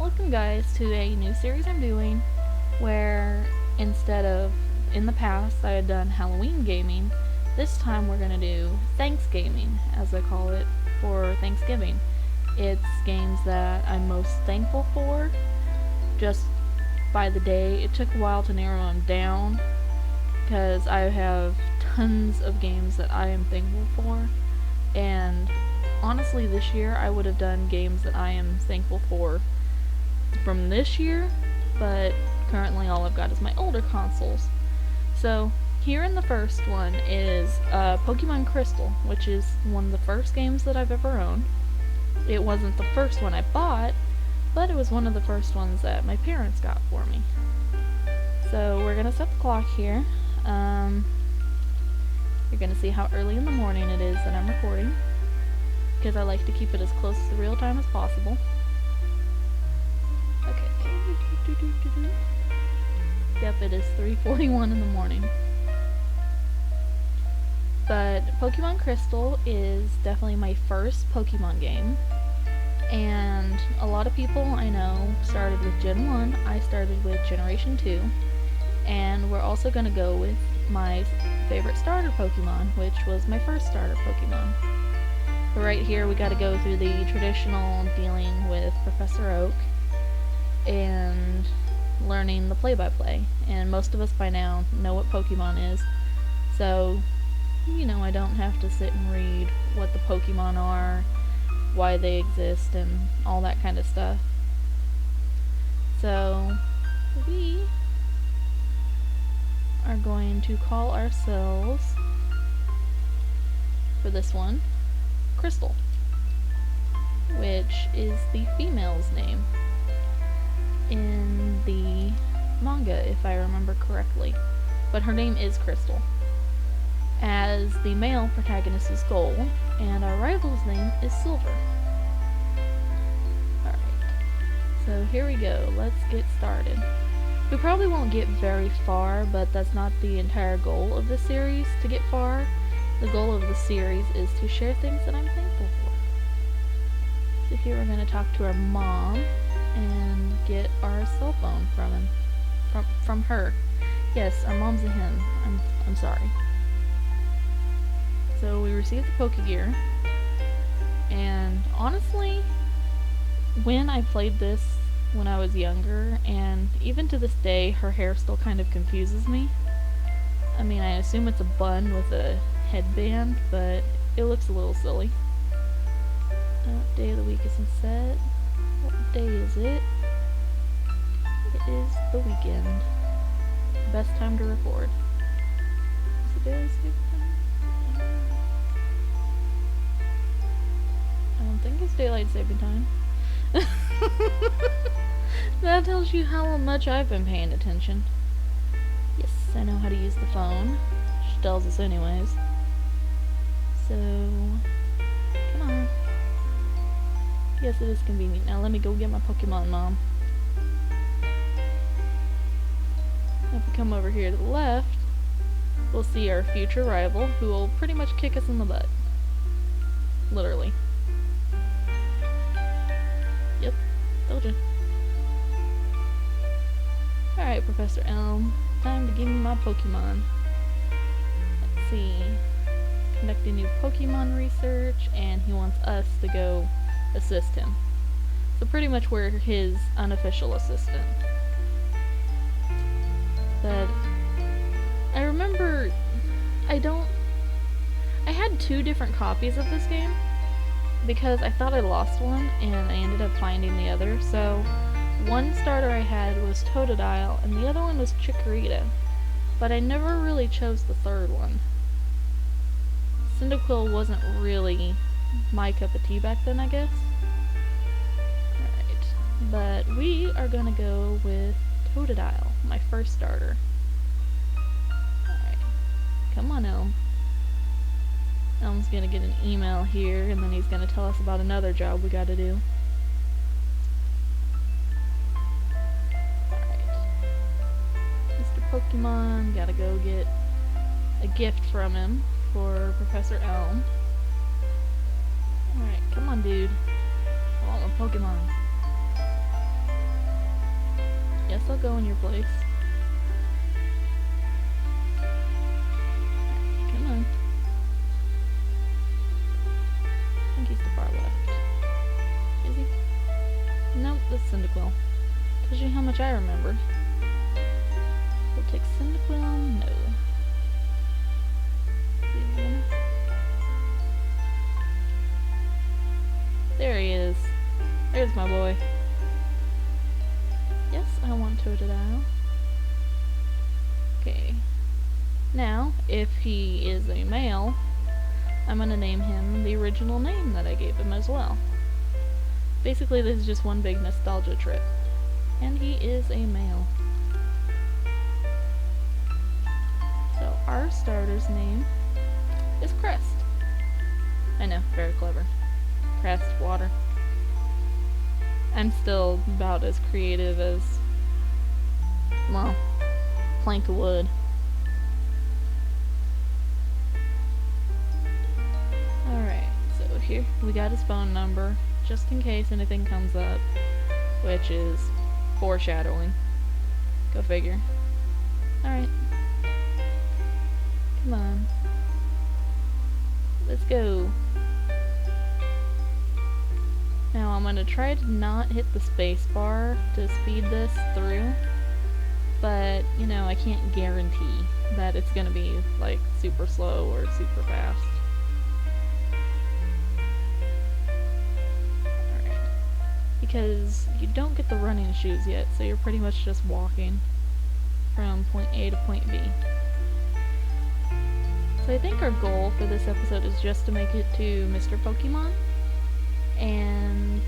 Welcome guys to a new series I'm doing where instead of in the past I had done Halloween gaming, this time we're going to do Thanksgaming, as I call it, for Thanksgiving. It's games that I'm most thankful for, just by the day. It took a while to narrow them down because I have tons of games that I am thankful for, and honestly this year I would have done games that I am thankful for from this year, but currently all I've got is my older consoles. So here in the first one is Pokemon Crystal, which is one of the first games that I've ever owned. It wasn't the first one I bought, but it was one of the first ones that my parents got for me. So we're gonna set the clock here. You're gonna see how early in the morning it is that I'm recording, because I like to keep it as close to real time as possible. Okay. Yep, it is 3:41 in the morning. But Pokemon Crystal is definitely my first Pokemon game, and a lot of people I know started with Gen 1, I started with Generation 2, and we're also going to go with my favorite starter Pokemon, which was my first starter Pokemon. But right here we gotta go through the traditional dealing with Professor Oak and learning the play-by-play, and most of us by now know what Pokemon is, so I don't have to sit and read what the Pokemon are, why they exist, and all that kind of stuff. So we are going to call ourselves, for this one, Crystal, which is the female's name in the manga, if I remember correctly. But her name is Crystal, as the male protagonist is Gold, and our rival's name is Silver. Alright, so here we go, let's get started. We probably won't get very far, but that's not the entire goal of the series, to get far. The goal of the series is to share things that I'm thankful for. So here we're going to talk to our mom and get our cell phone from her. Yes, our mom's a him. I'm sorry. So we received the Pokegear, and honestly, when I played this when I was younger, and even to this day, her hair still kind of confuses me. I mean, I assume it's a bun with a headband, but it looks a little silly. What day of the week isn't set? What day is it? It is the weekend. Best time to record. Is it daylight saving time? I don't think it's daylight saving time. That tells you how much I've been paying attention. Yes, I know how to use the phone. She tells us anyways. So, come on. Yes, it is convenient. Now let me go get my Pokemon, Mom. If we come over here to the left, we'll see our future rival, who will pretty much kick us in the butt. Literally. Yep, told you. Alright, Professor Elm, time to give me my Pokemon. Let's see. Conducting new Pokemon research, and he wants us to go assist him. So pretty much we're his unofficial assistant. But I remember I had 2 different copies of this game because I thought I lost one and I ended up finding the other. So one starter I had was Totodile and the other one was Chikorita, but I never really chose the third one. Cyndaquil wasn't really my cup of tea back then, I guess. Alright, but we are gonna go with Totodile, my first starter. Alright, come on, Elm. Elm's gonna get an email here, and then he's gonna tell us about another job we gotta do. Pokemon, gotta go get a gift from him for Professor Elm. Alright, come on, dude. I want my Pokemon. I'll go in your place. Come on. I think he's the far left. Is he? Nope, that's Cyndaquil. Tells you how much I remember. We'll take Cyndaquil. No. There he is. There's my boy. Yes, I want Totodile. Okay. Now, if he is a male, I'm gonna name him the original name that I gave him as well. Basically, this is just one big nostalgia trip. And he is a male. So, our starter's name is Crest. I know, very clever. Crest, water. I'm still about as creative as, well, plank of wood. Alright, so here we got his phone number, just in case anything comes up, which is foreshadowing. Go figure. Alright. Come on. Let's go. Now I'm gonna try to not hit the space bar to speed this through, but, you know, I can't guarantee that it's gonna be, like, super slow or super fast. Alright. Because you don't get the running shoes yet, so you're pretty much just walking from point A to point B. So I think our goal for this episode is just to make it to Mr. Pokemon and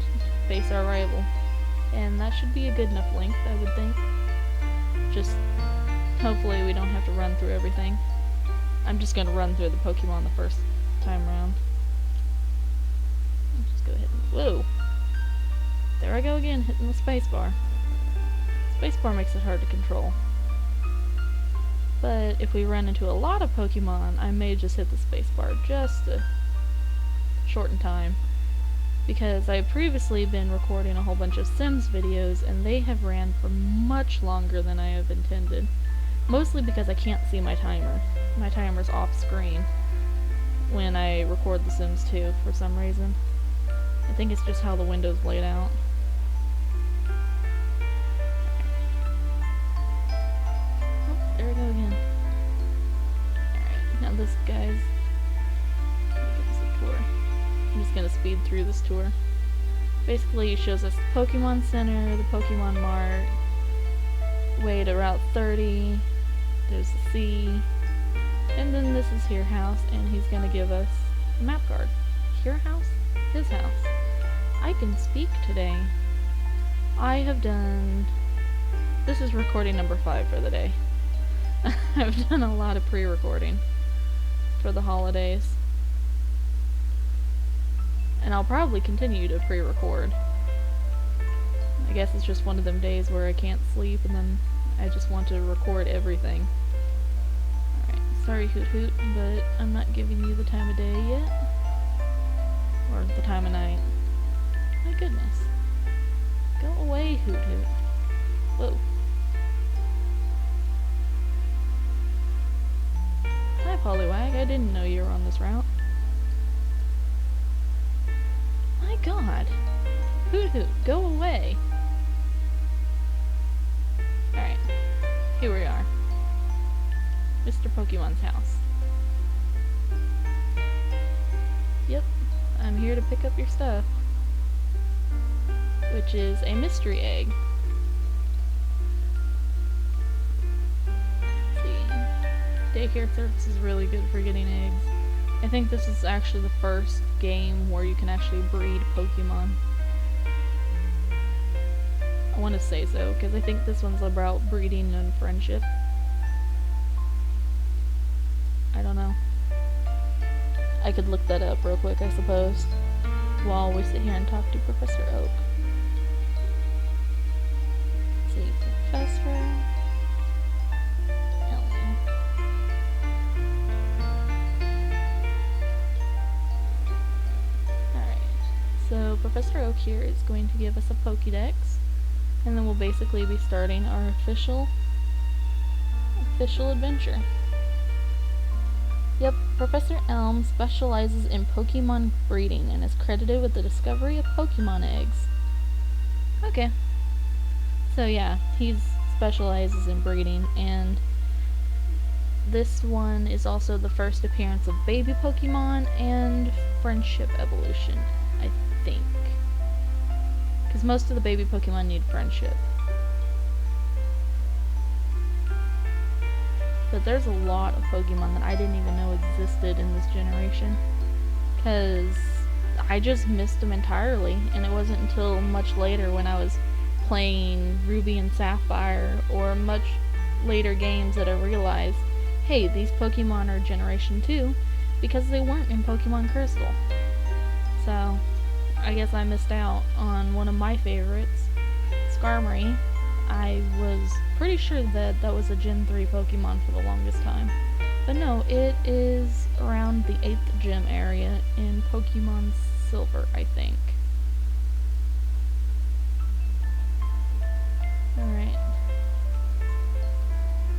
face our rival. And that should be a good enough length, I would think. Just, hopefully we don't have to run through everything. I'm just gonna run through the Pokemon the first time around. I'll just go ahead and, whoa! There I go again, hitting the spacebar. Spacebar makes it hard to control. But if we run into a lot of Pokemon, I may just hit the spacebar just to shorten time. Because I've previously been recording a whole bunch of Sims videos, and they have ran for much longer than I have intended. Mostly because I can't see my timer. My timer's off screen when I record The Sims 2 for some reason. I think it's just how the window's laid out. Oh, there we go again. Alright, now this guy's... give us a tour. I'm just gonna speed through this tour. Basically, it shows us the Pokemon Center, the Pokemon Mart, way to Route 30, there's the sea, and then this is Here House, and he's gonna give us a map card. Here House? His house. I can speak today. I have done... This is recording number 5 for the day. I've done a lot of pre-recording for the holidays. And I'll probably continue to pre-record. I guess it's just one of them days where I can't sleep and then I just want to record everything. Alright, sorry Hoot Hoot, but I'm not giving you the time of day yet. Or the time of night. My goodness. Go away, Hoot Hoot. Whoa. Hi, Poliwag. I didn't know you were on this route. My god. Hoot Hoot, go away. Alright. Here we are. Mr. Pokemon's house. Yep. I'm here to pick up your stuff. Which is a mystery egg. Let's see. Daycare service is really good for getting eggs. I think this is actually the first game where you can actually breed Pokemon. I want to say so, because I think this one's about breeding and friendship. I don't know. I could look that up real quick, I suppose, while we sit here and talk to Professor Oak. Let's see, Professor... So Professor Oak here is going to give us a Pokédex And then we'll basically be starting our official adventure. Yep, Professor Elm specializes in Pokemon breeding and is credited with the discovery of Pokemon eggs. Okay. So yeah, he specializes in breeding, and this one is also the first appearance of baby Pokemon and friendship evolution, I think. Because most of the baby Pokemon need friendship. But there's a lot of Pokemon that I didn't even know existed in this generation. Because I just missed them entirely, and it wasn't until much later when I was playing Ruby and Sapphire or much later games that I realized, hey, these Pokemon are Generation 2 because they weren't in Pokemon Crystal. So, I guess I missed out on one of my favorites, Skarmory. I was pretty sure that that was a Gen 3 Pokemon for the longest time. But no, it is around the 8th gym area in Pokemon Silver, I think. Alright.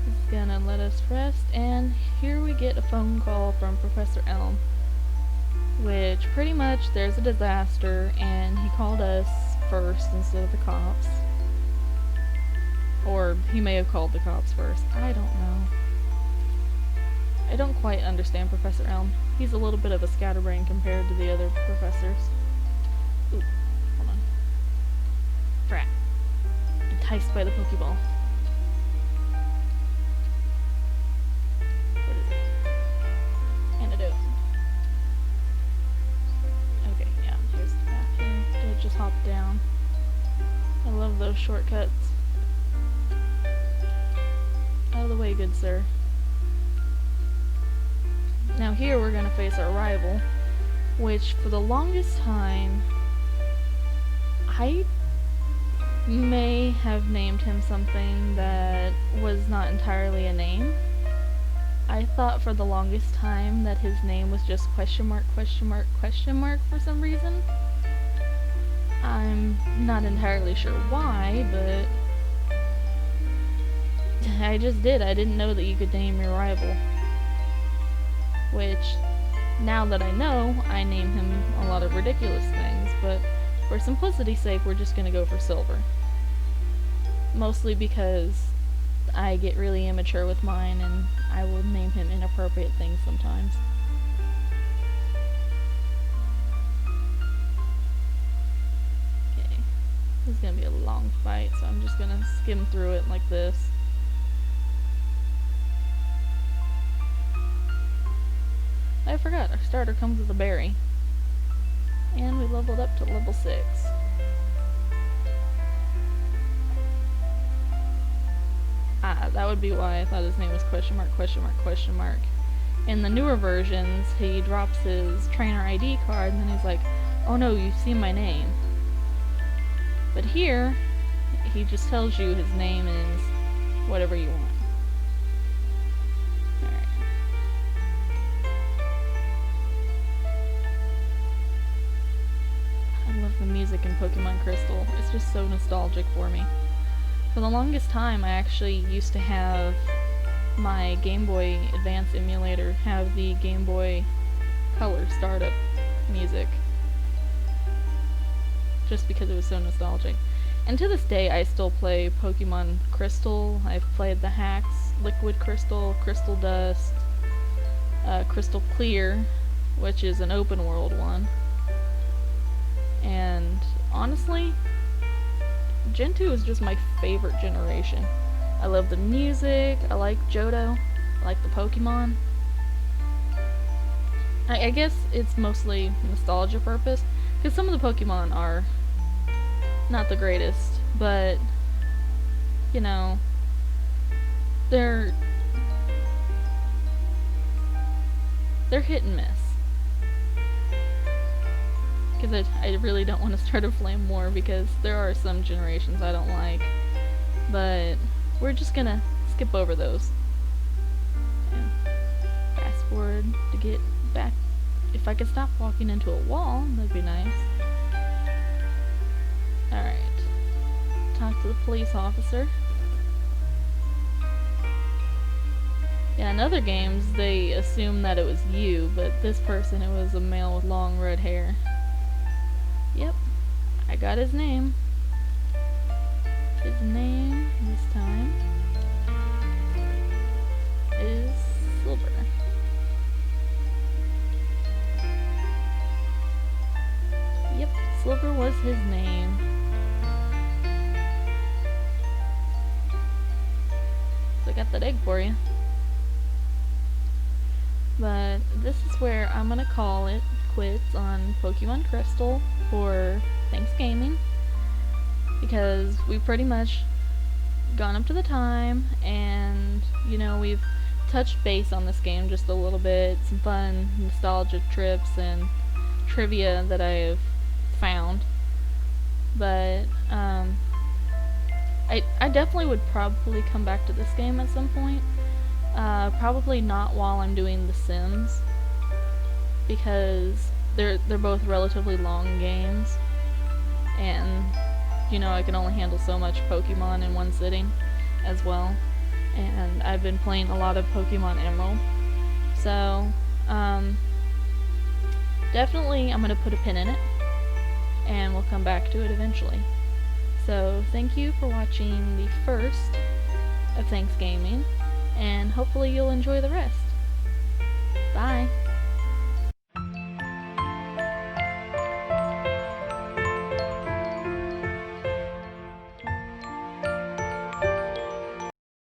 It's gonna let us rest, and here we get a phone call from Professor Elm. Which, pretty much, there's a disaster, and he called us first instead of the cops. Or he may have called the cops first. I don't know. I don't quite understand Professor Elm. He's a little bit of a scatterbrain compared to the other professors. Ooh, hold on. Brat. Enticed by the Pokeball. What is it? Antidote. Okay, yeah, here's the path here. Do just hop down. I love those shortcuts. Out of the way, good sir. Now here we're gonna face our rival, which for the longest time, I may have named him something that was not entirely a name. I thought for the longest time that his name was just question mark, question mark, question mark for some reason. I'm not entirely sure why, but I just did. I didn't know that you could name your rival. Which, now that I know, I name him a lot of ridiculous things, but for simplicity's sake, we're just gonna go for Silver. Mostly because I get really immature with mine, and I will name him inappropriate things sometimes. Okay. This is gonna be a long fight, so I'm just gonna skim through it like this. I forgot, our starter comes with a berry. And we leveled up to level 6. Ah, that would be why I thought his name was question mark, question mark, question mark. In the newer versions, he drops his trainer ID card and then he's like, oh no, you've seen my name. But here, he just tells you his name is whatever you want. The music in Pokemon Crystal. It's just so nostalgic for me. For the longest time, I actually used to have my Game Boy Advance emulator have the Game Boy Color startup music. Just because it was so nostalgic. And to this day, I still play Pokemon Crystal. I've played the hacks, Liquid Crystal, Crystal Dust, Crystal Clear, which is an open world one. And honestly, Gen 2 is just my favorite generation. I love the music, I like Johto, I like the Pokemon. I guess it's mostly nostalgia purpose, because some of the Pokemon are not the greatest, but, you know, they're hit and miss. Because I really don't want to start a flame war, because there are some generations I don't like. But we're just gonna skip over those. And fast forward to get back. If I could stop walking into a wall, that'd be nice. Alright. talk to the police officer. Yeah, in other games, they assume that it was you, but this person, it was a male with long red hair. Yep, I got his name. His name, this time, is Silver. Yep, Silver was his name. So I got that egg for you. But this is where I'm gonna call it quits on Pokemon Crystal for Thanksgaming, because we've pretty much gone up to the time, and you know, we've touched base on this game just a little bit, some fun nostalgia trips and trivia that I've found. But I definitely would probably come back to this game at some point. Probably not while I'm doing The Sims, because they're both relatively long games, and you know, I can only handle so much Pokemon in one sitting as well, and I've been playing a lot of Pokemon Emerald, so definitely I'm gonna put a pin in it, and we'll come back to it eventually. So thank you for watching the first of Thanksgaming, and hopefully you'll enjoy the rest. Bye!